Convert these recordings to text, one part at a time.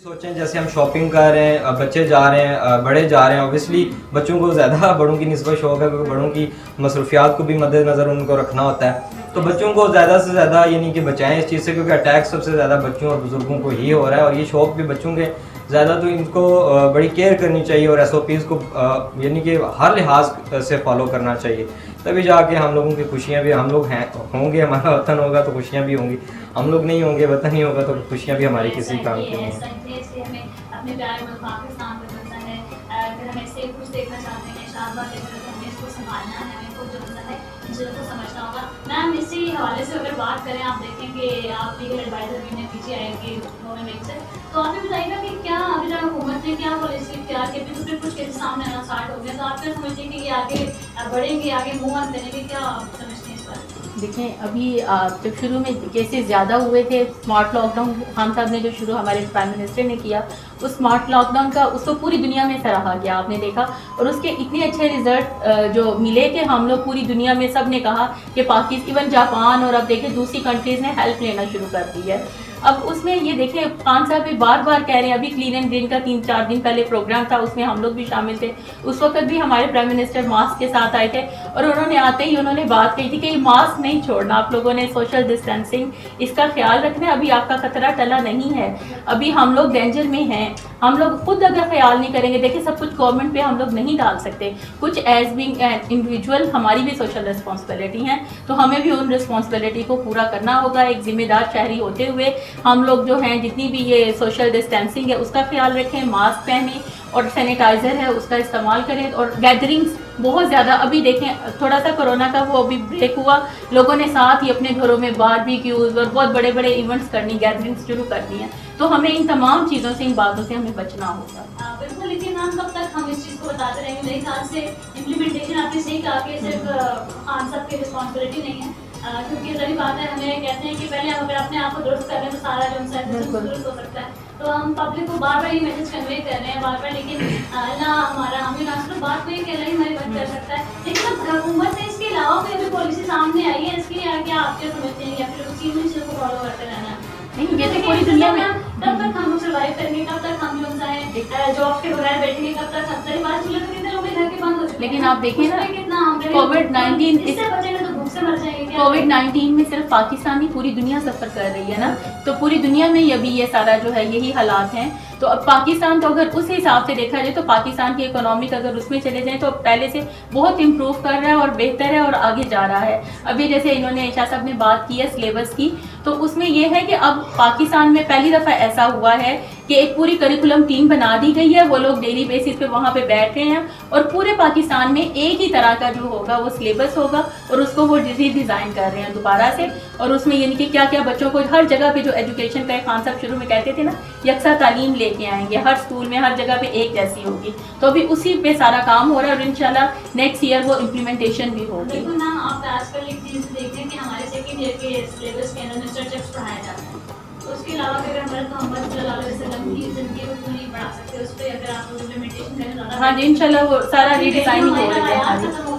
सोचें जैसे हम शॉपिंग कर रहे हैं, बच्चे जा रहे हैं, बड़े जा रहे हैं, ऑब्वियसली बच्चों को ज़्यादा बड़ों की निस्बत शौक है क्योंकि बड़ों की मसरूफियात को भी मद्देनज़र उनको रखना होता है। तो बच्चों को ज़्यादा से ज़्यादा यानी कि बचाएं इस चीज़ से, क्योंकि अटैक सबसे ज़्यादा बच्चों और बुज़ुर्गों को ही हो रहा है और ये शौक भी बच्चों के ज़्यादा, तो इनको बड़ी केयर करनी चाहिए और SOPs को यानी कि हर लिहाज से फॉलो करना चाहिए, तभी जाके हम लोगों की खुशियाँ भी, हम लोग हैं होंगे, हमारा वतन होगा तो खुशियाँ भी होंगी, हम लोग नहीं होंगे, वतन नहीं होगा तो खुशियाँ भी हमारी किसी काम की नहीं। अपने प्यारे मुल्क पाकिस्तान में बनता है। अगर हम ऐसे कुछ देखना चाहते हैं, शाहबाद देखना तो हमें इसको संभालना है, हमें खुद जो बनता है इन चीज़ों को समझना होगा। मैम इसी हवाले से अगर बात करें, आप देखें कि आप लीगल एडवाइज़र भी ने पीछे आएंगे गवर्नमेंट से, तो आप ये बताइएगा कि क्या अभी तक हुकूमत ने क्या पॉलिसी इख्तियार की, अभी तो फिर कुछ केसेस सामने आना स्टार्ट हो गया, तो आप क्या समझते हैं कि ये आगे बढ़ेंगे, आगे मूव ऑन करेंगे, क्या आप समझते हैं इस बारे में? देखें, अभी जब शुरू में केसेस ज़्यादा हुए थे, स्मार्ट लॉकडाउन खान साहब ने जो शुरू हमारे प्राइम मिनिस्टर ने किया, उस स्मार्ट लॉकडाउन का उसको पूरी दुनिया में सराहा गया, आपने देखा, और उसके इतने अच्छे रिजल्ट जो मिले कि हम लोग पूरी दुनिया में सब ने कहा कि पाकिस्तान, इवन जापान और अब देखें दूसरी कंट्रीज़ ने हेल्प लेना शुरू कर दी है। अब उसमें ये देखें, खान साहब भी बार बार कह रहे हैं, अभी क्लीन एंड ग्रीन का 3-4 दिन पहले प्रोग्राम था, उसमें हम लोग भी शामिल थे, उस वक्त भी हमारे प्राइम मिनिस्टर मास्क के साथ आए थे और उन्होंने आते ही उन्होंने बात कही थी कि मास्क नहीं छोड़ना, आप लोगों ने सोशल डिस्टेंसिंग इसका ख्याल रखना है, अभी आपका खतरा टला नहीं है, अभी हम लोग डेंजर में हैं, हम लोग खुद अगर ख्याल नहीं करेंगे, देखिए सब कुछ गवर्नमेंट पे हम लोग नहीं डाल सकते, कुछ एज बिंग इंडिविजुअल हमारी भी सोशल रिस्पॉन्सिबिलिटी हैं, तो हमें भी उन रिस्पॉन्सिबिलिटी को पूरा करना होगा। एक जिम्मेदार शहरी होते हुए हम लोग जो हैं, जितनी भी ये सोशल डिस्टेंसिंग है उसका ख्याल रखें, मास्क पहनें और सैनिटाइज़र है उसका इस्तेमाल करें, और गैदरिंग्स बहुत ज़्यादा, अभी देखें थोड़ा सा कोरोना का वो अभी ब्रेक हुआ, लोगों ने साथ ही अपने घरों में बारबेक्यूज़ और बहुत बड़े बड़े इवेंट्स करनी, गैदरिंग्स शुरू करनी है, तो हमें इन तमाम चीज़ों से, इन बातों से हमें बचना होगा। बिल्कुल, लेकिन हम कब तक हम इस चीज़ को बताते रहेंगे? मेरे ख्याल से इम्प्लीमेंटेशन आपने सही कहा कि सिर्फ खान साहब की रिस्पॉन्सिबिलिटी नहीं है, क्योंकि जरूरी बात है, हमें कहते हैं कि पहले हम अगर अपने आप को दुरुस्त कर रहे हैं तो सारा जो उनसे दुरुस्त हो सकता है, तो हम पब्लिक को बार बार ये मैसेज कन्वे कर रहे हैं बार बार, लेकिन ना हमारा हमें ना सिर्फ बात को ये कह रहे हैं हमारी बंद कर सकता है, लेकिन अब हुकूमत से इसके अलावा कोई अभी पॉलिसी सामने आई है, इसके लिए क्या आप क्या समझते हैं, या फिर उसी चीज़ों को फॉलो करते रहना? नहीं, ये तो पूरी दुनिया में तब तक हम सर्वाइव करेंगे, कब तक हम जो है जॉब के बगैर बैठेंगे, कब तक हम सारी बात चले, तो कितने लोग घर के बंद हो चुके हैं, लेकिन आप देखिए ना, कितना कोविड-19 इससे बचेंगे तो भूख से मर जाएंगे। कोविड-19 में सिर्फ पाकिस्तान नहीं, पूरी दुनिया सफ़र कर रही है ना, तो पूरी दुनिया में अभी ये सारा जो है यही हालात हैं, तो अब पाकिस्तान, तो अगर उस हिसाब से देखा जाए तो पाकिस्तान की इकोनॉमिक अगर उसमें चले जाएं तो पहले से बहुत इम्प्रूव कर रहा है और बेहतर है और आगे जा रहा है। अभी जैसे इन्होंने शाह साहब ने बात की है सिलेबस की, तो उसमें यह है कि अब पाकिस्तान में पहली दफ़ा ऐसा हुआ है कि एक पूरी करिकुलम टीम बना दी गई है, वो लोग डेली बेसिस पे वहाँ पे बैठ रहे हैं और पूरे पाकिस्तान में एक ही तरह का जो होगा वो सिलेबस होगा और उसको वो डिज़ाइन कर रहे हैं दोबारा से, और उसमें यानी कि क्या क्या बच्चों को हर जगह पे जो एजुकेशन का खान साहब शुरू में कहते थे ना, यकसा तालीम लेके आएंगे, हर स्कूल में हर जगह पे एक जैसी होगी, तो अभी उसी पे सारा काम हो रहा है और इंशाल्लाह नेक्स्ट ईयर वो इम्प्लीमेंटेशन भी होगी। बिल्कुल मैम, आप आजकल एक चीज़ देखते हैं कि हमारे सेकेंड ईयर के सिलेबस के अंदर स्ट्रक्चर्स पढ़ाया जाता है, तो उसके अलावा अगर हमारे मोहम्मद सल्लल्लाहु अलैहि वसल्लम की ज़िंदगी को क्यों नहीं पढ़ा सकते, उस पर अगर आप इम्प्लीमेंटेशन करें ज़्यादा। हाँ जी, इंशाल्लाह वो सारा रीडिज़ाइनिंग हो रही है।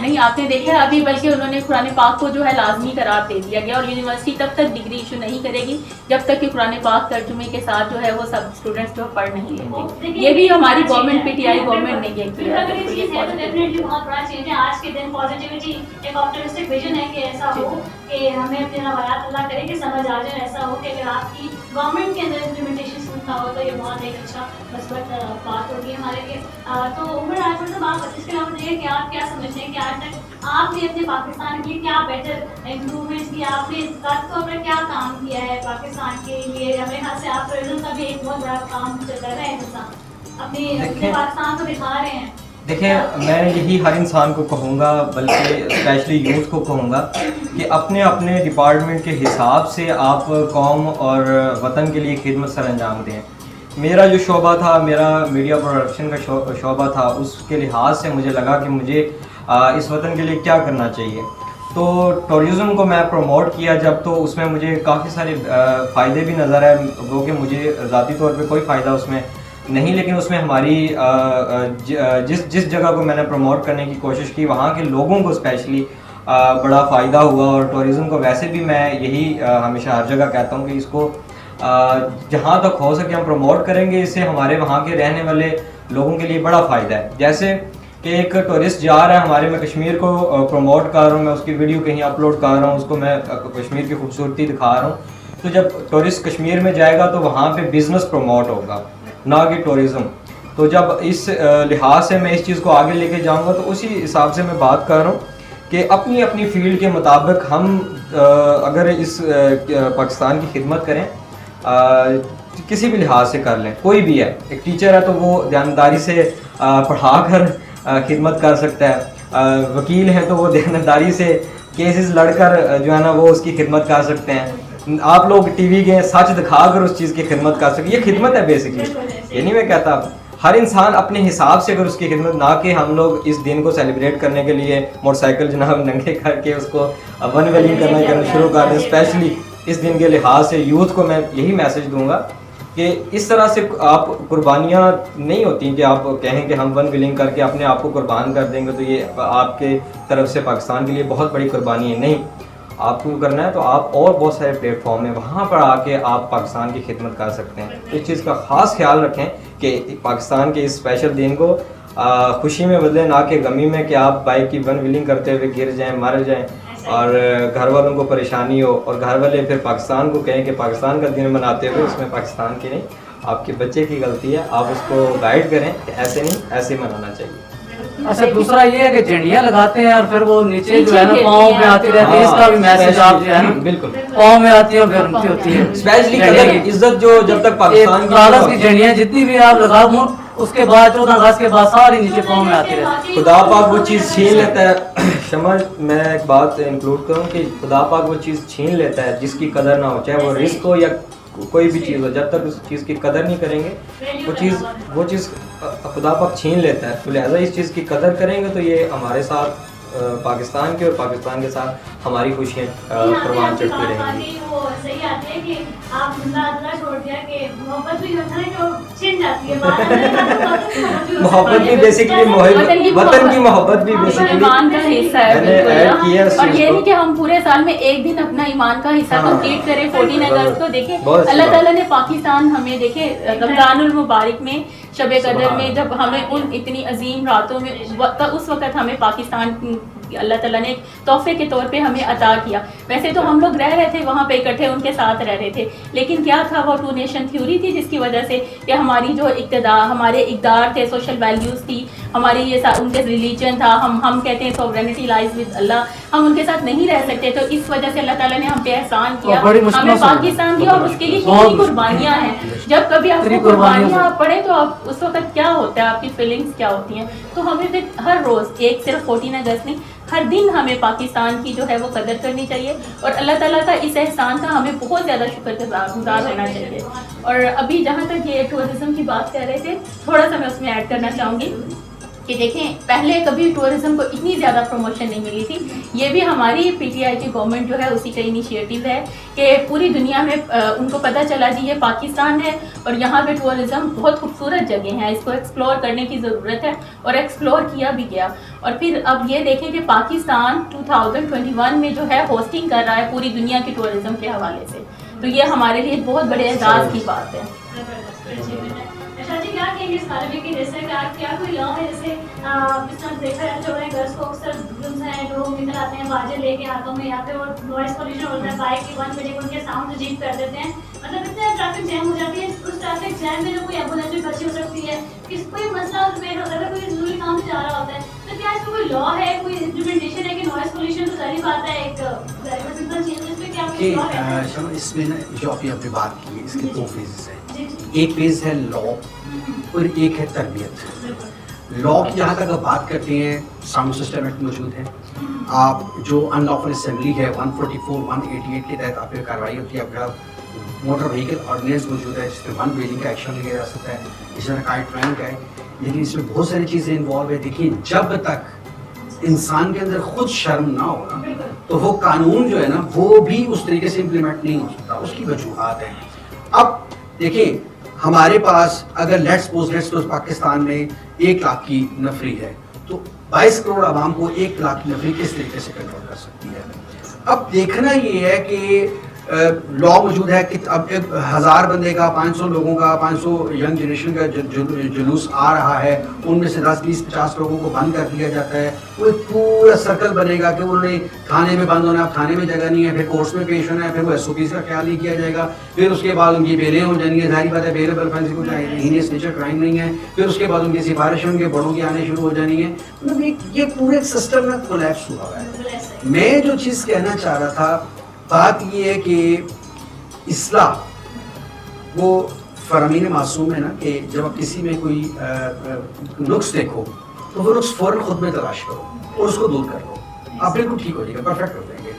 नहीं, आपने देखा है अभी, बल्कि उन्होंने कुरान पाक को जो है लाजमी करार दे दिया गया और यूनिवर्सिटी तब तक डिग्री इशू नहीं करेगी जब तक कि कुरान पाक तर्जुमे के साथ जो है वो सब स्टूडेंट्स जो पढ़ नहीं लेंगे। ये भी हमारी गवर्नमेंट PTI गवर्नमेंट ने ये किया है, तो ये डेफिनेटली बहुत बड़ा चेंज है। आज के दिन पॉजिटिविटी एक ऑप्टिमिस्टिक विजन है कि ऐसा हो कि हमें अपने रवायात अल्लाह करे कि समझ आ जाए, ऐसा हो कि अगर आपकी गवर्नमेंट के अंदर इम्प्लीमेंटेशन स्मूथ हो तो ये बहुत एक अच्छा मस्बत बात होगी हमारे लिए। तो उमर आज मतलब आप इसके अलावा बताइए कि आप क्या समझते हैं कि आज तक आपने अपने पाकिस्तान के लिए क्या बेहतर इम्प्रूवमेंट्स किया, आपने ज़ाती तौर पर क्या काम किया है पाकिस्तान के लिए? हमें यहाँ से आप टूरिज्म का भी एक बहुत बड़ा काम कर रहे हैं, अपने पाकिस्तान को दिखा रहे हैं। देखें, मैं यही हर इंसान को कहूँगा, बल्कि स्पेशली यूथ को कहूँगा कि अपने अपने डिपार्टमेंट के हिसाब से आप कौम और वतन के लिए खिदमत सर अंजाम दें। मेरा जो शोबा था, मेरा मीडिया प्रोडक्शन का शोबा था, उसके लिहाज से मुझे लगा कि मुझे इस वतन के लिए क्या करना चाहिए, तो टूरिज़म को मैं प्रमोट किया जब, तो उसमें मुझे काफ़ी सारे फ़ायदे भी नज़र आए, वो कि मुझे ज़ाती तौर पे कोई फ़ायदा उसमें नहीं, लेकिन उसमें हमारी जिस जगह को मैंने प्रमोट करने की कोशिश की वहाँ के लोगों को स्पेशली बड़ा फ़ायदा हुआ, और टूरिज़म को वैसे भी मैं यही हमेशा हर जगह कहता हूँ कि इसको जहाँ तक हो सके हम प्रमोट करेंगे। इससे हमारे वहाँ के रहने वाले लोगों के लिए बड़ा फ़ायदा है। जैसे कि एक टूरिस्ट जा रहा है हमारे, मैं कश्मीर को प्रमोट कर रहा हूँ, मैं उसकी वीडियो कहीं अपलोड कर रहा हूँ, उसको मैं कश्मीर की खूबसूरती दिखा रहा हूँ। तो जब टूरिस्ट कश्मीर में जाएगा तो वहाँ पे बिज़नेस प्रमोट होगा, ना कि टूरिज़्म। तो जब इस लिहाज से मैं इस चीज़ को आगे लेके जाऊँगा, तो उसी हिसाब से मैं बात कर रहा हूँ कि अपनी अपनी फील्ड के मुताबिक हम अगर इस पाकिस्तान की खिदमत करें, किसी भी लिहाज से कर लें, कोई भी है, एक टीचर है तो वो ध्यानदारी से पढ़ा कर खिदमत कर सकता है, वकील है तो वो ध्यानदारी से केसेस लड़कर जो है ना वो उसकी खिदमत कर सकते हैं, आप लोग टीवी के सच दिखाकर उस चीज़ की खिदमत कर सकते, ये खिदमत है बेसिकली। ये नहीं मैं कहता, हर इंसान अपने हिसाब से अगर उसकी खिदमत, ना कि हम लोग इस दिन को सेलिब्रेट करने के लिए मोटरसाइकिल जनाब नंगे करके उसको वन वेलिंग करना शुरू कर दें। स्पेशली इस दिन के लिहाज से यूथ को मैं यही मैसेज दूंगा कि इस तरह से आप कुर्बानियाँ नहीं होती कि आप कहें कि हम वन विलिंग करके अपने आप को कुर्बान कर देंगे तो ये आपके तरफ से पाकिस्तान के लिए बहुत बड़ी कुर्बानी है। नहीं, आपको करना है तो आप और बहुत सारे प्लेटफॉर्म हैं, वहाँ पर आके आप पाकिस्तान की खिदमत कर सकते हैं। तो इस चीज़ का ख़ास ख्याल रखें कि पाकिस्तान के इस स्पेशल दिन को खुशी में बदलें, ना कि गमी में कि आप बाइक की वन व्हीलिंग करते हुए गिर जाएं, मर जाएं और घर वालों को परेशानी हो और घर वाले फिर पाकिस्तान को कहें कि पाकिस्तान का दिन मनाते हुए उसमें पाकिस्तान की नहीं, आपके बच्चे की गलती है। आप उसको गाइड करें कि ऐसे नहीं, ऐसे मनाना चाहिए। अच्छा, दूसरा ये है कि झंडियाँ लगाते हैं और फिर वो नीचे जो है ना पाँव में आती रहती है, इसका भी मैसेज आप जो है ना बिल्कुल पाँव में आती है और फिर उनकी होती है स्पेशली कदर इज्जत जो जब तक पाकिस्तान कागज की झंडियाँ जितनी भी आप लगा दूँ उसके बाद 14 अगस्त के बाद सारी नीचे पाँव में आती रहती है। खुदा पाक वो चीज़ छीन लेता है। शमल, मैं एक बात इंक्लूड करूँ कि खुदा पाक वो चीज़ छीन लेता है जिसकी कदर ना हो, चाहे वो रिस्क हो या कोई भी चीज़ हो। जब तक उस चीज़ की कदर नहीं करेंगे वो चीज़ खुदा पाक छीन लेता है। तो लिहाजा इस चीज़ की कदर करेंगे तो ये हमारे साथ पाकिस्तान के और पाकिस्तान के साथ हमारी खुशियाँ परवान चढ़ती रहेंगी। वो सही आती है कि आप अल्लाह छोड़ दिया कि मोहब्बत भी होता है कि वो छिन जाती है। मोहब्बत भी बेसिकली वतन की मोहब्बत भी बेसिकली ईमान का हिस्सा है। मैंने ऐड किया है और ये नहीं कि हम पूरे साल में एक दिन अपना ईमान का हिस्सा कंप्लीट करें। 14 अगस्त को देखें, अल्लाह ताला ने पाकिस्तान हमें देखे रमजानुल मुबारक में, शब कदर में, जब हमें उन इतनी अजीम रातों में उस वक़्त हमें पाकिस्तान अल्लाह ताला ने तोहफे के तौर पे हमें अता किया। वैसे तो हम लोग रह रहे थे वहाँ पे इकट्ठे, उनके साथ रह रहे थे, लेकिन क्या था वो टू नेशन थ्योरी थी जिसकी वजह से कि हमारी जो इक़्तिदार, हमारे इक़्तिदार थे, सोशल वैल्यूज़ थी हमारी, ये उनके रिलीजन था, हम कहते हैं सोवरेनिटी लाइज विद अल्लाह, हम उनके साथ नहीं रह सकते। तो इस वजह से अल्लाह ताला ने हम पे एहसान किया, हमें पाकिस्तान दिया और उसके लिए कितनी कुर्बानियाँ हैं। जब कभी आपको कुर्बानियाँ आप पढ़े तो आप उस वक्त क्या होता है, आपकी फीलिंग्स क्या होती हैं। तो हमें फिर हर रोज़, एक सिर्फ 14 अगस्त नहीं, हर दिन हमें पाकिस्तान की जो है वो कदर करनी चाहिए और अल्लाह ताला का इस एहसान का हमें बहुत ज़्यादा शुक्रगुजार होना चाहिए। और अभी जहाँ तक ये टूरिज़्म की बात कर रहे थे, थोड़ा सा मैं उसमें ऐड करना चाहूँगी कि देखें, पहले कभी टूरिज़्म को इतनी ज़्यादा प्रमोशन नहीं मिली थी। ये भी हमारी पीटीआई की गवर्नमेंट जो है उसी का इनिशिएटिव है कि पूरी दुनिया में उनको पता चला जी ये पाकिस्तान है और यहाँ पे टूरिज़्म बहुत खूबसूरत जगह है, इसको एक्सप्लोर करने की ज़रूरत है और एक्सप्लोर किया भी गया। और फिर अब ये देखें कि पाकिस्तान 2021 में जो है होस्टिंग कर रहा है पूरी दुनिया की टूरिज़्म के हवाले से, तो ये हमारे लिए बहुत बड़े एजाज़ की बात है। क्या कहेंगे इस बारे में कि जैसे क्या कोई लॉ है, जैसे इस तरह देखा जाए 14 अगस्त को अक्सर जुल्म हैं, लोग निकल आते हैं बाजे लेके हाथों में, या फिर वो नॉइस पोल्यूशन होता है, बाइक की वन मिनट उनके साउंड अजीब कर देते हैं, मतलब इतने ट्रैफिक जैम हो जाती है। उस ट्रैफिक जैम में जो कोई एम्बुलेंस भी बची हो सकती है, कोई मसला रिपेयर होता है, कोई जरूरी काम से जा रहा होता है, तो क्या इसमें कोई लॉ है, कोई इम्प्लीमेंटेशन है कि नॉइस पोल्यूशन तो सारी बात है, एक सिंपल चीज है, इसमें क्या कोई लॉ है? इसमें ना जो आपने बात की है इसके 2 फेजेस हैं। एक फेज है लॉ और एक है तरबियत। लॉ की जहाँ तक आप बात करते हैं, साउंड सिस्टम एक्ट मौजूद है, आप जो अनलॉफुल असेंबली है 144, 188 के तहत आप पे कार्रवाई होती है, आपका मोटर व्हीकल ऑर्डिनेंस मौजूद है जिसमें वन व्हीलिंग का एक्शन लिया जा सकता है, इस तरह काइट फ्लाइंग का है, लेकिन इसमें बहुत सारी चीज़ें इन्वॉल्व है। देखिए, जब तक इंसान के अंदर खुद शर्म ना हो ना, तो वो कानून जो है ना वो भी उस तरीके से इम्प्लीमेंट नहीं हो सकता, उसकी वजूहात हैं। अब देखिए, हमारे पास अगर लेट्स सपोज पाकिस्तान में 1 लाख की नफरी है, तो 22 करोड़ आवाम को 1 लाख की नफरी किस तरीके से कंट्रोल कर सकती है। अब देखना ये है कि लॉ मौजूद है कि अब 1000 बंदे का, 500 लोगों का, 500 यंग जनरेशन का जुलूस आ रहा है, उनमें से 10, 20, 50 लोगों को बंद कर दिया जाता है। वो एक पूरा सर्कल बनेगा कि उन्होंने थाने में बंद होना है, अब थाने में जगह नहीं है, फिर कोर्ट्स में पेश होना है, फिर वो SOPs का ख्याल नहीं किया जाएगा, फिर उसके बाद उनकी बेलें हो जाएंगी, जाहिर बात है बेलेबल ऑफेंस को हीनियस नेचर क्राइम नहीं है, फिर उसके बाद उनकी सिफारिशें उनके बड़ों की आने शुरू हो जानी है। मतलब ये पूरे सिस्टम में कोलैप्स हुआ है। मैं जो चीज़ कहना चाह रहा था, बात ये है कि इस्लाह वो फरमीन मासूम है ना, कि जब आप किसी में कोई नुक्स देखो तो वो नुक्स फ़ौरन खुद में तलाश करो और उसको दूर कर लो, आप बिल्कुल ठीक हो जाएगा, परफेक्ट हो जाएंगे।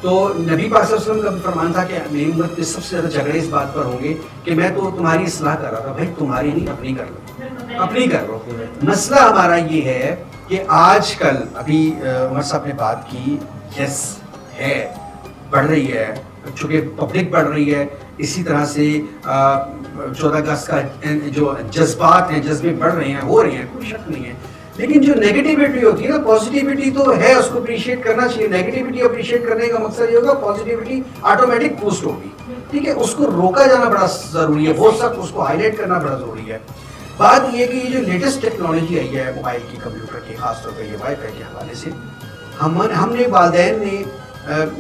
तो नबी पाक सल्लल्लाहु अलैहि वसल्लम का फरमान था कि मेरी उम्मत में सबसे ज़्यादा झगड़े इस बात पर होंगे कि मैं तो तुम्हारी इस्लाह कर रहा था, भाई तुम्हारी नहीं, अपनी कर लो, अपनी कर लो। मसला हमारा ये है कि आजकल अभी उमर साहब ने बात की, यस है, बढ़ रही है, चूँकि पब्लिक बढ़ रही है, इसी तरह से 14 अगस्त का जो जज्बात हैं, जज्बे बढ़ रहे हैं, हो रहे हैं, कोई शक नहीं है। लेकिन जो नेगेटिविटी होती है ना, पॉजिटिविटी तो है, उसको अप्रिशिएट करना चाहिए। नेगेटिविटी अप्रिशिएट करने का मकसद ये होगा पॉजिटिविटी ऑटोमेटिक बूस्ट होगी, ठीक है, उसको रोका जाना बड़ा ज़रूरी है, वो सब उसको हाईलाइट करना बड़ा ज़रूरी है। बात ये कि ये जो लेटेस्ट टेक्नोलॉजी आई है मोबाइल की, कंप्यूटर की, खासतौर पर ये वाईफाई के हवाले से, हमने वालिदैन ने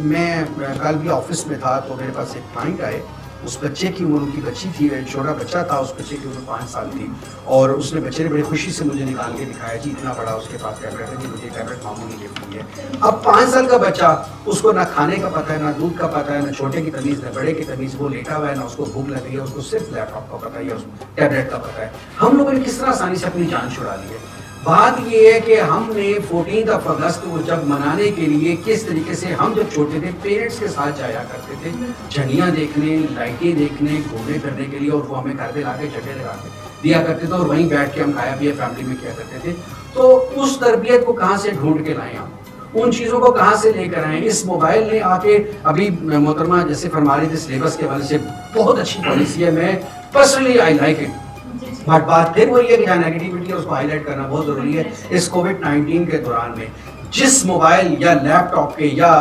मैं कल भी ऑफिस में था तो मेरे पास एक क्लाइंट आए, उस बच्चे की उम्र, उनकी बच्ची थी, छोटा बच्चा था, उस बच्चे की उम्र 5 साल थी, और उसने बच्चे ने बड़ी खुशी से मुझे निकाल के दिखाया जी इतना बड़ा उसके पास टैबलेट है, कि मुझे टैबलेट मामू ने गिफ्ट की है। अब 5 साल का बच्चा, उसको ना खाने का पता है, ना दूध का पता है, ना छोटे की तमीज़, ना बड़े की तमीज़, वो लेटा हुआ है, ना उसको भूख लग रही है, उसको सिर्फ लैपटॉप का पता है या टैबलेट का पता है। हम लोगों ने किस तरह आसानी से अपनी जान छुड़ा ली है। बात ये है कि हमने 14 अगस्त को जब मनाने के लिए किस तरीके से, हम जब छोटे थे पेरेंट्स के साथ जाया करते थे झंडियाँ देखने, लाइटें देखने, घूमने फिरने के लिए, और वो हमें घर पे ला के झंडे लगा के दिया करते थे और वहीं बैठ के हम खाया पिया फैमिली में किया करते थे। तो उस तरबियत को कहाँ से ढूंढ के लाएं हम, उन चीज़ों को कहाँ से लेकर आए? इस मोबाइल ने आके, अभी मोहतरमा जैसे फरमा रही थी सिलेबस के हवाले से, बहुत अच्छी पॉलिसी है, मैं personally I like it. But बात फिर वही है कि जहाँ नेगेटिविटी है उसको हाईलाइट करना बहुत ज़रूरी है। इस कोविड-19 के दौरान में जिस मोबाइल या लैपटॉप के या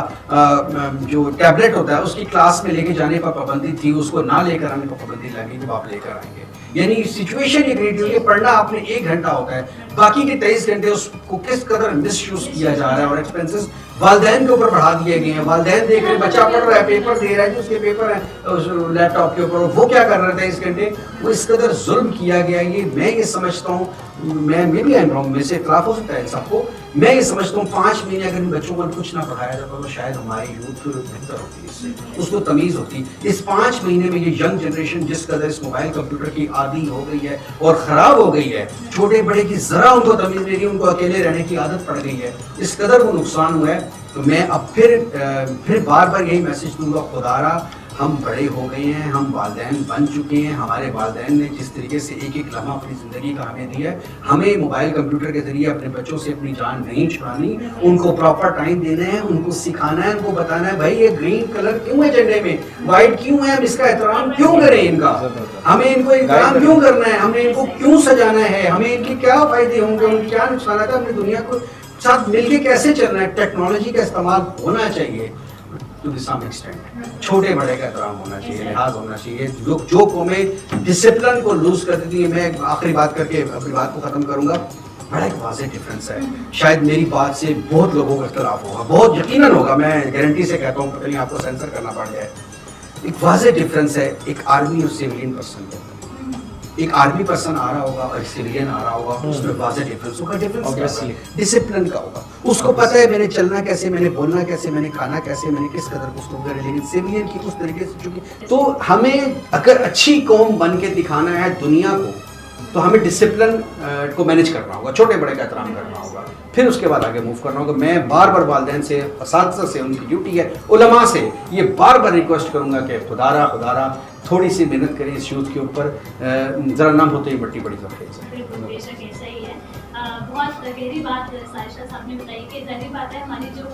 जो टैबलेट होता है उसकी क्लास में लेके जाने पर पाबंदी थी, उसको ना लेकर आने पर पाबंदी लगी, तो आप लेकर आएंगे। यानी सिचुएशन ये क्रिएट हुई है, पढ़ना आपने 1 घंटा होता है, बाकी के 23 घंटे उसको किस कदर मिसयूज किया जा रहा है, और एक्सपेंसेस वालिदैन के ऊपर बढ़ा दिए गए हैं। वालिदैन देख रहे, बच्चा पढ़ रहा है, पेपर दे रहा है, जो उसके पेपर है लैपटॉप के ऊपर, वो क्या कर रहे थे इस घंटे, वो इस कदर जुल्म किया गया। ये मैं ये समझता हूँ, मैं भी आई एम रॉन्ग, मेरे से इख्तिलाफ हो सकता है सबको, मैं ये समझता हूँ 5 महीने अगर इन बच्चों को कुछ ना पढ़ाया जाता तो शायद हमारी यूथ बेहतर होती, इससे उसको तमीज़ होती। इस 5 महीने में ये यंग जनरेशन जिस कदर इस मोबाइल कंप्यूटर की आदी हो गई है और ख़राब हो गई है, छोटे बड़े की ज़रा उनको तमीज़ नहीं रही, उनको अकेले रहने की आदत पड़ गई है, इस कदर वो नुकसान हुआ है। तो मैं अब फिर बार बार यही मैसेज दूंगा, खुदारा हम बड़े हो गए हैं, हम वालिदैन बन चुके हैं, हमारे वालिदैन ने जिस तरीके से एक एक लम्हा अपनी ज़िंदगी का हमें दिया है, हमें मोबाइल कंप्यूटर के ज़रिए अपने बच्चों से अपनी जान नहीं छुड़ानी, उनको प्रॉपर टाइम देना है, उनको सिखाना है, उनको बताना है भाई ये ग्रीन कलर क्यों है झंडे में, वाइट क्यों है, हम इसका एहतराम क्यों करें, इनका हमें इनको एहतराम क्यों करना है, हमें इनको क्यों सजाना है, हमें इनके क्या फ़ायदे होंगे, उनके क्या नुकसान है, अपनी दुनिया को साथ मिलके कैसे चलना है। टेक्नोलॉजी का इस्तेमाल होना चाहिए टू सम एक्सटेंट, छोटे बड़े का एहतराम होना चाहिए, लिहाज होना चाहिए। जो कौमें डिसिप्लिन को लूज कर देती है, मैं आखिरी बात करके अपनी बात को ख़त्म करूँगा, बड़ा एक वाज़ेह डिफरेंस है। शायद मेरी बात से बहुत लोगों का इख्तिलाफ होगा, बहुत यकीनन होगा, मैं गारंटी से कहता हूँ, पता नहीं आपको सेंसर करना पड़ जाए। एक वाज़ेह डिफरेंस है एक आर्मी और सिविलियन पर्सन का। एक आर्मी पर्सन आ रहा होगा और सिविलियन आ रहा होगा, उसमें वाज़ेह डिफरेंस होगा। डिफरेंस डिसिप्लिन का होगा, उसको पता है मैंने चलना कैसे, मैंने बोलना कैसे, मैंने खाना कैसे, मैंने किस कदर उसको करें। लेकिन सिविलियन की उस तरीके से चुकी, तो हमें अगर अच्छी कौम बन के दिखाना है दुनिया को, तो हमें डिसिप्लिन को मैनेज करना होगा, छोटे बड़े का एहतराम करना होगा, फिर उसके बाद आगे मूव करना होगा। मैं बार बार वालिदैन से, असातिज़ा से, उनकी ड्यूटी है, उलमा से ये बार बार रिक्वेस्ट करूँगा कि खुदारा थोड़ी सी मेहनत करें इस यूथ के ऊपर, ज़रा नाम होते ही मट्टी बड़ी बिल्कुल बेशक ऐसा ही है। बहुत गहरी बात सारिशा साहब ने बताई कि जाहिर बात है हमारी जो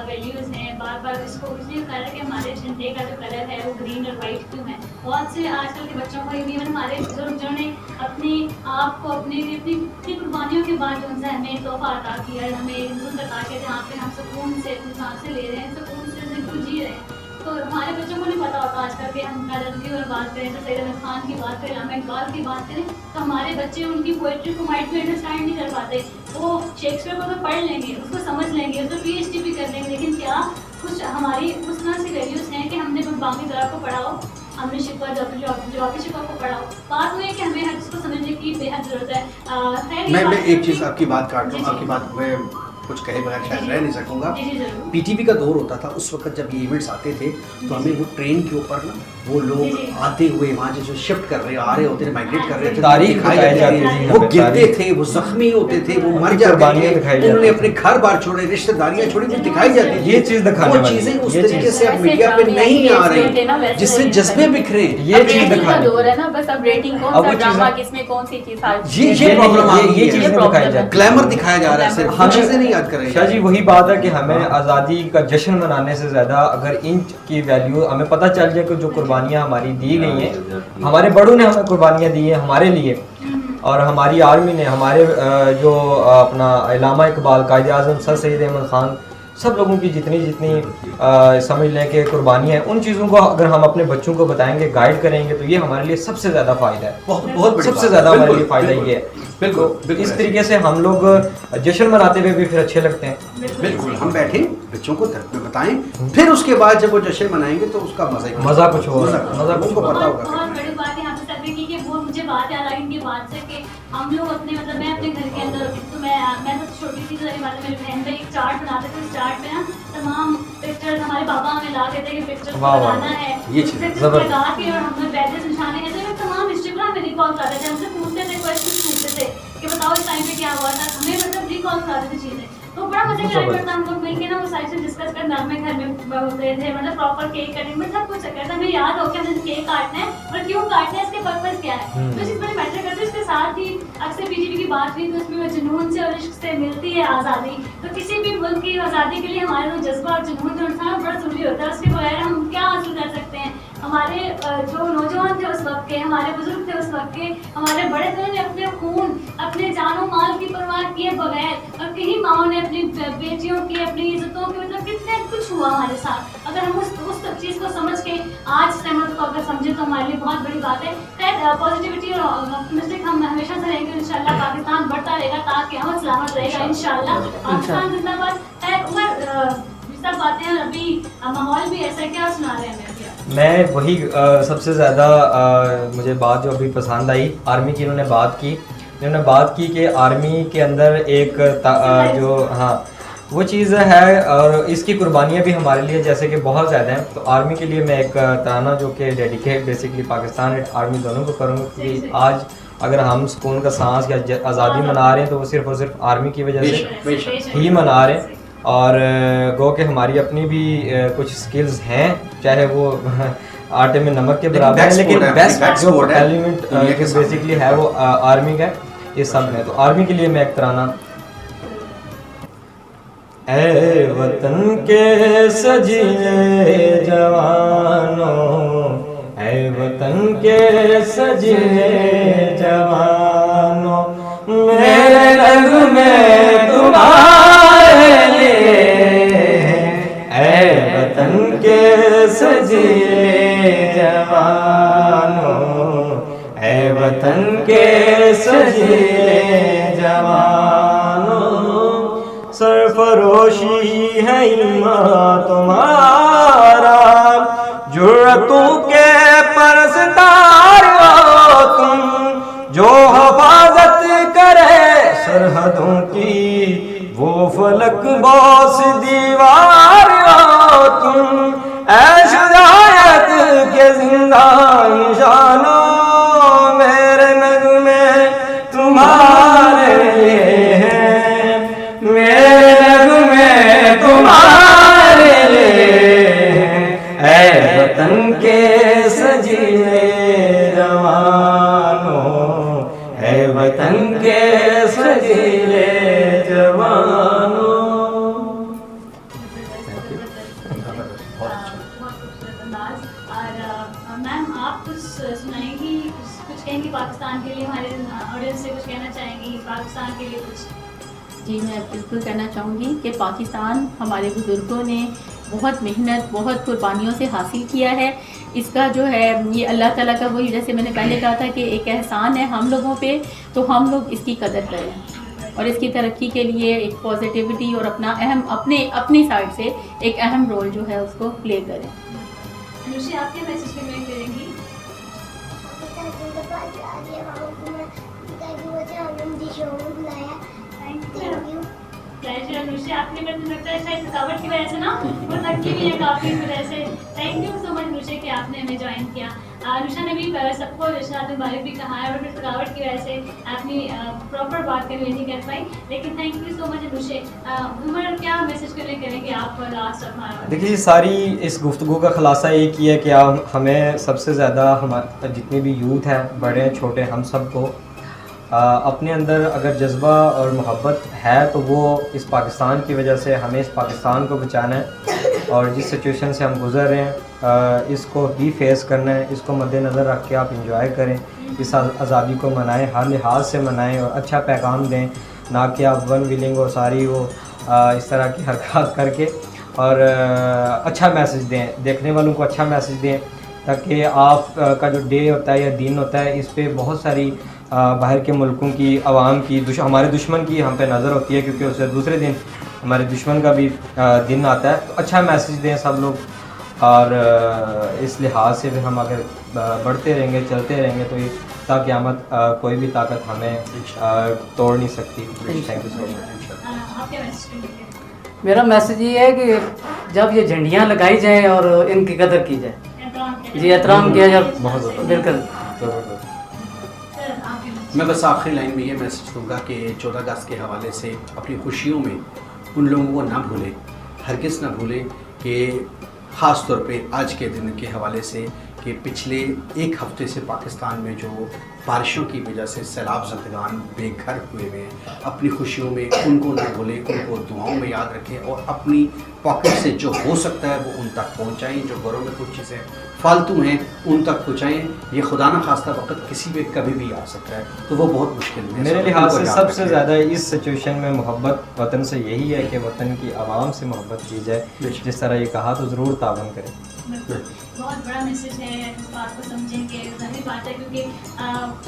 वैल्यूज़ हैं, बार बार इसको इसलिए कह रहा है कि हमारे झंडे का जो कलर है वो ग्रीन और वाइट क्यों है। बहुत से आजकल के बच्चों को, इवन हमारे बुजुर्ग जो ने अपने आप को अपनी कुर्बानियों के बाद जो हमें तोहफा अता किया, हमें हिंदू अता किया, जहाँ पे हम सुकून से सांसें ले रहे हैं, सुकून से जिंदगी जी रहे हैं। तो हमारे बच्चों को नहीं पता होता आजकल के हम नज़र और बात करें तो सैयद अहमद खान की बात करें, लामा इकबाल की बात करें, तो हमारे बच्चे उनकी पोइट्री को माइंड में अंडरस्टैंड नहीं कर पाते। वो शेक्सपियर को तो पढ़ लेंगे, उसको समझ लेंगे, उसको PhD भी कर लेंगे, लेकिन क्या कुछ हमारी उस तरह से वैल्यूज़ हैं कि हमने बाकी तरह को पढ़ाओ, हमने शिकवा जवाबी शिकवा को पढ़ाओ। बात वो है कि हमें हर चीज़ को समझने की बेहद ज़रूरत है। मैं एक चीज़ आपकी बात काट दूँ, आपकी बात मैं कुछ कहे बगैर शायद रह नहीं सकूँगा। PTV का दौर होता था, उस वक्त जब ये इवेंट्स आते थे तो हमें वो ट्रेन के ऊपर ना वो लोग आते हुए वहाँ जो शिफ्ट कर रहे आ रहे होते थे, माइग्रेट कर रहे थे, तारीख दिखाई बताई जाती जाती थी, थी, वो हमें गिरते तारीख। थे, वो जख्मी होते थे, वो मर उनकी जाते कुर्बानियां थे, दिखाई जाती उन्होंने थी। अपने घर बार छोड़े, रिश्तेदारियाँ छोड़ी, वो दिखाई जाती थी। ये चीज़ दिखाने वो वाली है, चीज़ें उस ये तरीके चीज़। से अब मीडिया पे नहीं आ रही, जिससे जज्बे बिखरे। ये चीज़ रेटिंग का दिखाने दौर है ना, बस अब रेटिंग कौन अब सा वो ड्रामा चीज़ें- किसमें कौन सी चीज ये प्रॉब्लम आ ये गई है। चीज़ नहीं प्रॉब्लम दिखाई है। जाती। ग्लैमर दिखाया जा रहा है सिर्फ, हम वो चीज़ें नहीं याद करेंगे। शाह जी वही बात है कि हमें आज़ादी का जश्न मनाने से ज़्यादा अगर इन की वैल्यू हमें पता चल जाए कि जो कुर्बानियाँ हमारी दी गई हैं, हमारे बड़ों ने हमें कुर्बानियाँ दी हैं हमारे लिए, और हमारी आर्मी ने, हमारे जो अपना अल्लामा इकबाल, कायद आज़म सर सैयद अहमद ख़ान, सब लोगों की जितनी समझ लें कि कुर्बानी है, उन चीज़ों को अगर हम अपने बच्चों को बताएंगे, गाइड करेंगे, तो ये हमारे लिए सबसे ज़्यादा फ़ायदा है। बहुत बड़ी सबसे बात। ज़्यादा हमारे बिल्कुल, लिए फ़ायदा बिल्कुल, ये है। बिल्कुल, तो बिल्कुल इस ऐसे। तरीके से हम लोग जश्न मनाते हुए भी फिर अच्छे लगते हैं। बिल्कुल, हम बैठे बच्चों को बताएं, फिर उसके बाद जब वो जश्न मनाएंगे तो उसका मजा ही मज़ा कुछ और, मज़ा कुछ उनको और। पता होगा। बहुत बड़ी बात यहाँ पे सर की कि वो मुझे बात याद आ गई इनकी बात से कि हम लोग अपने मतलब मैं अपने घर के अंदर तो मैं तो छोटी सी सारी बात है, मेरी बहन पे एक चार्ट बनाते थे, उस चार्ट पे ना तमाम पिक्चर्स हमारे पापा हमें ला देते कि पिक्चर्स वाह, वाह। लगाना है, ये चीज़ पिक्चर्स ज़बरदस्त। लगा के और हमें बैठे निशाने ऐसे में तमाम हिस्ट्री पर हमें रिकॉल कराते थे, हमसे पूछते थे, क्वेश्चन पूछते थे कि बताओ इस टाइम पे क्या हुआ था, हमें मतलब रिकॉल कराते थे चीज़ें। तो बड़ा मजा आया करता, हम लोग मिलके ना वो सारी चीज़ डिस्कस करना, हमें घर में होते थे, मतलब प्रॉपर केक कटिंग में सब कुछ करता, हमें याद हो कि हमें केक काटना है और क्यों काटना है, इसके पर्पस क्या है, तो चीज़ बड़ी मैटर करती है। इसके साथ ही अक्सर PTV की बात हुई तो उसमें वो जुनून से और इश्क से मिलती है आज़ादी, तो किसी भी मुल्क की आज़ादी के लिए हमारे वो जज्बा और जुनून जो इंसान बड़ा ज़रूरी होता है, उसके बगैर हम क्या हासिल कर सकते हैं। हमारे जो नौजवान थे उस वक्त के, हमारे बुजुर्ग थे उस वक्त के, हमारे बड़े थे, ने अपने खून, अपने जानो माल की परवाह किए बगैर, और कहीं माओ ने अपनी बेटियों की, अपनी इज्जतों की, मतलब कितने कुछ हुआ हमारे साथ। अगर हम उस चीज़ को समझ के आज सहमत को अगर समझे तो हमारे लिए बहुत बड़ी बात है। खैर पॉजिटिविटी और ऑप्टिमिस्टिक हम हमेशा से रहेंगे, इंशाल्लाह पाकिस्तान बढ़ता रहेगा, ताकि हम सलामत रहेगा इंशाल्लाह, पाकिस्तान जिंदाबाद। खैर उमर सब बातें हैं, अभी माहौल भी ऐसा है, क्या सुना रहे हैं हमें अभी आप? मैं वही सबसे ज़्यादा मुझे बात जो अभी पसंद आई, आर्मी की इन्होंने बात की कि आर्मी के अंदर एक जो हाँ वो चीज़ है, और इसकी कुर्बानियाँ भी हमारे लिए जैसे कि बहुत ज़्यादा हैं। तो आर्मी के लिए मैं एक तराना जो कि डेडिकेट बेसिकली पाकिस्तान और आर्मी दोनों को करूँगा, क्योंकि आज अगर हम सुकून का सांस या आज़ादी मना रहे हैं तो वो सिर्फ़ और सिर्फ आर्मी की वजह से ही मना रहे हैं। और गो के हमारी अपनी भी कुछ स्किल्स हैं, चाहे वो आटे में नमक के बराबर है, लेकिन बेस्ट जो एलिमेंट बेसिकली है वो आर्मी का ये सब है। तो आर्मी के लिए मैं एक तराना, ऐ वतन के सजिए जवानों, ऐ वतन के सजिए जवानों, मेरे रंग में तुम्हारे लिए, ऐ वतन के सजिए जवानों, ऐ वतन के सजिए जवानों, सरफरोशी है ईमान तुम्हारा, जुर्रतों के परस्तार हो तुम, जो हिफाजत करे सरहदों की, वो फलक बोस दीवार हो तुम, ऐ शुजाअत के जिंदा निशानों, मेरे नगमे तुम्हारे लिए हैं, मेरे नगमे तुम्हारे लिए, ऐ वतन के सजिए जवानों, ऐ वतन के सजिए जवानों। मैम आप कुछ सुनाएंगी, कुछ कहेंगी पाकिस्तान के लिए, हमारे ऑडियंस से कुछ कहना चाहेंगी पाकिस्तान के लिए कुछ? जी मैं बिल्कुल कहना चाहूँगी कि पाकिस्तान हमारे बुज़ुर्गों ने बहुत मेहनत, बहुत कुर्बानियों से हासिल किया है। इसका जो है ये अल्लाह ताला का, वही जैसे मैंने पहले कहा था कि एक एहसान है हम लोगों पे, तो हम लोग इसकी कदर करें और इसकी तरक्की के लिए एक पॉजिटिविटी और अपनी साइड से एक अहम रोल जो है उसको प्ले करें। अनुषी, आपके मैसेज कन्वे करेंगी? प्लेजर अनुषी, आपने मुझे लगता है शायद थकावट की वजह से ना वो थकी भी है काफ़ी इस वजह से। थैंक यू सो मच अनुषी कि आपने हमें ज्वाइन किया। अनुषा ने भी सबको रिश्तेदार मुबारक भी कहा है और फिर थकावट की वजह से अपनी प्रॉपर बात करने नहीं कर पाई, लेकिन thank you so much Anushi. Umar, क्या मैसेज करने करेंगे आप लास्ट अपना? देखिए, सारी इस गुफ्तगू का ख़ुलासा एक ही है कि हमें सबसे ज़्यादा हमारे जितने भी यूथ हैं, बड़े छोटे, हम सबको अपने अंदर अगर जज्बा और मोहब्बत है तो वो इस पाकिस्तान की वजह से हमें इस पाकिस्तान को बचाना है और जिस सिचुएशन से हम गुज़र रहे हैं इसको ही फेस करना है। इसको मद्देनज़र रख के आप इंजॉय करें, इस आज़ादी को मनाएं, हर लिहाज से मनाएं और अच्छा पैगाम दें, ना कि आप वन विलिंग और सारी वो इस तरह की हरकत करके और अच्छा मैसेज दें, देखने वालों को अच्छा मैसेज दें, ताकि आप का जो डे होता है या दिन होता है इस पर बहुत सारी बाहर के मुल्कों की आवाम की हमारे दुश्मन की हम पे नज़र होती है, क्योंकि उससे दूसरे दिन हमारे दुश्मन का भी दिन आता है। तो अच्छा मैसेज दें सब लोग और इस लिहाज से भी हम अगर बढ़ते रहेंगे, चलते रहेंगे तो क़यामत कोई भी ताकत हमें तोड़ नहीं सकती। Thank you so much. मेरा मैसेज ये है कि जब ये झंडियाँ लगाई जाएँ और इनकी कदर की जाए, जी एहतराम किया जाए, बहुत बिल्कुल। मैं बस आखिरी लाइन में ये मैसेज दूंगा कि 14 अगस्त के हवाले से अपनी खुशियों में उन लोगों को ना भूलें, हरगिज़ ना भूलें कि ख़ास तौर पे आज के दिन के हवाले से कि पिछले एक हफ़्ते से पाकिस्तान में जो बारिशों की वजह से सैलाब ज़दगान बेघर हुए हुए हैं, अपनी खुशियों में उनको ना भूलें, उनको दुआओं में याद रखें और अपनी पॉकेट से जो हो सकता है वो उन तक पहुँचाएँ। जो घरों में कुछ चीज़ें फालतू हैं उन तक पहुँचाएँ। ये खुदा न खास्ता वक्त किसी पे कभी भी आ सकता है, तो वो बहुत मुश्किल है। मेरे लिहाज से सबसे ज़्यादा इस सिचुएशन में मोहब्बत वतन से यही है कि वतन की आवाम से मोहब्बत की जाए। जिस तरह ये कहा तो ज़रूर तावन करें। बहुत बड़ा मैसेज है, इस बात को समझें कि ज़रूरी बात है, क्योंकि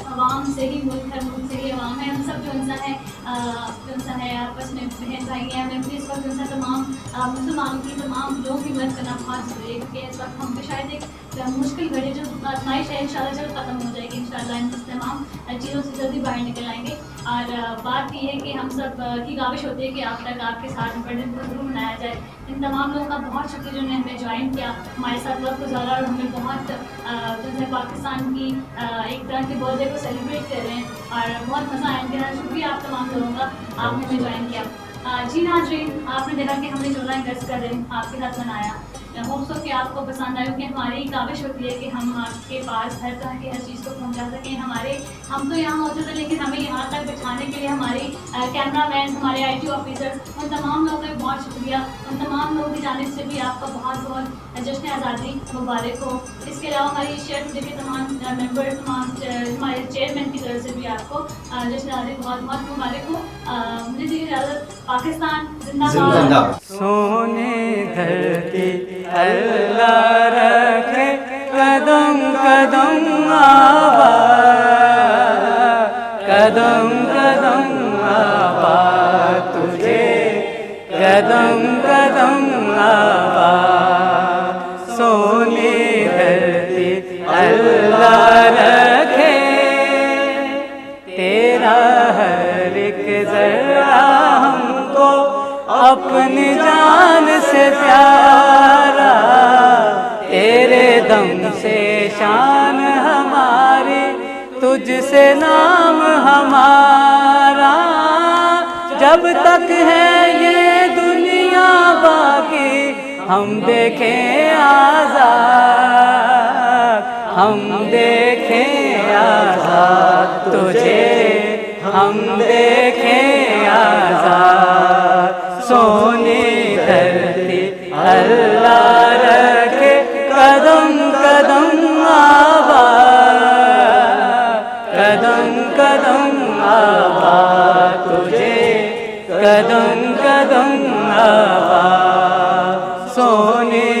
आवाम से ही मुल्क है, मुल्क से ही आवाम है। हम सब जो इंसान है आपस में बहन भाई हैं, हमें इस वक्त जो तमाम मुसलमानों की तमाम लोगों की मदद करना बहुत ज़रूरी है, क्योंकि इस वक्त हम पे शायद एक मुश्किल घड़ी जो आजमाइश है इंशाल्लाह जल्द ख़त्म हो जाएगी। इंशाल्लाह इन तमाम चीज़ों से जल्दी बाहर निकल आएंगे। और बात ये है कि हम सब की काविश होती है कि आप तक आपके साथ बर्थडे को ज़रूर मनाया जाए। इन तमाम लोगों का बहुत शुक्रिया जिन्होंने हमें ज्वाइन किया, हमारे साथ वक्त गुजारा और हमें बहुत जो है पाकिस्तान की एक तरह के बर्थडे को सेलिब्रेट कर रहे हैं और बहुत मज़ा आया। इनका शुक्रिया आप तमाम लोगों का, आपने हमें ज्वाइन किया। जी नाज़रीन, आपने देखा कि हमने 14 अगस्त का दिन आपके साथ मनाया। होप्स हो कि आपको पसंद आए, क्योंकि हमारी काविश होती है कि हम आपके पास हर तरह की हर चीज़ को पहुंचा सकें। हम तो यहाँ मौजूद हैं, लेकिन हमें यहाँ तक बिठाने के लिए हमारे कैमरामैन, हमारे IT ऑफिसर्स, उन तमाम लोगों का बहुत शुक्रिया। उन तमाम लोगों की जानिब से भी आपका बहुत बहुत जश्न आज़ादी मुबारक हो। इसके अलावा हमारी शेयर मीडिया के तमाम मेम्बर, हमारे चेयरमैन की तरफ से भी आपको जश्न आज़ादी बहुत बहुत मुबारक हो। मुझे दीजिए इजाज़त। पाकिस्तान जिंदाबाद। सोने धरती अल्लाह रखे कदम कदम आबाद, कदम कदम आबाद तुझे, कदम कदम आबाद। सोने धरती अल्लाह रखे तेरा हर एक जरा हमको अपनी जान से प्यारा, तेरे दम से शान हमारी, तुझसे नाम हमारा। जब तक है ये दुनिया बाकी हम देखें आज़ाद, हम देखें आज़ाद तुझे, हम देखें आज़ाद। सोने धरती अल्लाह रखे कदम कदम आबाद, कदम कदम आबाद तुझे, कदम कदम आबाद। सोने